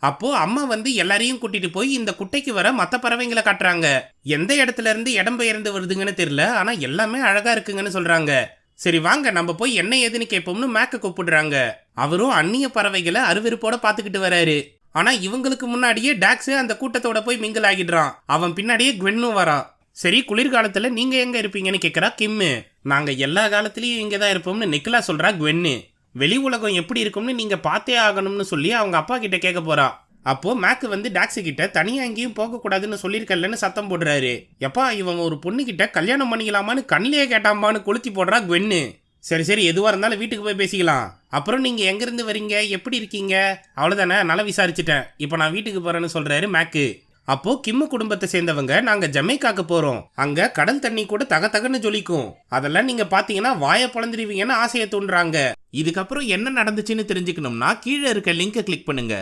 அப்போ அம்மா வந்து எல்லாரையும் கூட்டிட்டு போய் இந்த குட்டைக்கு வர மத்த பறவைங்களை காட்டுறாங்க. எந்த இடத்துல இருந்து இடம் பெயர்ந்து வருதுங்கன்னு தெரியல, ஆனா எல்லாமே அழகா இருக்குங்கன்னு சொல்றாங்க. சரி வாங்க நம்ம போய் என்ன ஏதுன்னு கேட்போம்னு மேக்க கூப்பிடுறாங்க. அவரும் அந்நிய பறவைகளை அருவருப்போட பாத்துக்கிட்டு வராரு. ஆனா இவங்களுக்கு முன்னாடியே டாக்ஸ் அந்த கூட்டத்தோட போய் மிங்கிள் ஆகிடுறான். அவன் பின்னாடியே குவென்னும் வரான். சரி குளிர்காலத்துல நீங்க எங்க இருப்பீங்கன்னு கேக்குறா கிம்மு. நாங்க எல்லா காலத்திலயும் இங்கதான் இருப்போம்னு நிக்கலா சொல்றா குவென்னு. வெளி உலகம் எப்படி இருக்கும்னு நீங்க பார்த்தே ஆகணும்னு சொல்லி அவங்க அப்பா கிட்ட கேட்க போறா. அப்போ மேக்கு வந்து டாக்ஸு கிட்ட தனியா எங்கேயும் போக கூடாதுன்னு சொல்லிருக்கலன்னு சத்தம் போடுறாரு. எப்பா இவன் ஒரு பொண்ணு கிட்ட கல்யாணம் பண்ணிக்கலாமான்னு கண்ணிலேயே கேட்டாமான்னு கொளுத்தி போடுறா குவென்னு. சரி சரி எதுவா இருந்தாலும் வீட்டுக்கு போய் பேசிக்கலாம். அப்புறம் நீங்க எங்க இருந்து வரீங்க, எப்படி இருக்கீங்க, அவ்வளவுதானே, நல்லா விசாரிச்சுட்டேன், இப்போ நான் வீட்டுக்கு போறேன்னு சொல்றாரு மேக்கு. அப்போ கிம்மு குடும்பத்தை சேர்ந்தவங்க நாங்க ஜமைக்காக்கு போறோம், அங்க கடல் தண்ணி கூட தகன்னு ஜொலிக்கும், அதெல்லாம் நீங்க பாத்தீங்கன்னா வாயை பொழந்துருவீங்கன்னு ஆசையை தூண்டுறாங்க. இதுக்கப்புறம் என்ன நடந்துச்சுன்னு தெரிஞ்சுக்கணும்னா கீழே இருக்க லிங்கை கிளிக் பண்ணுங்க.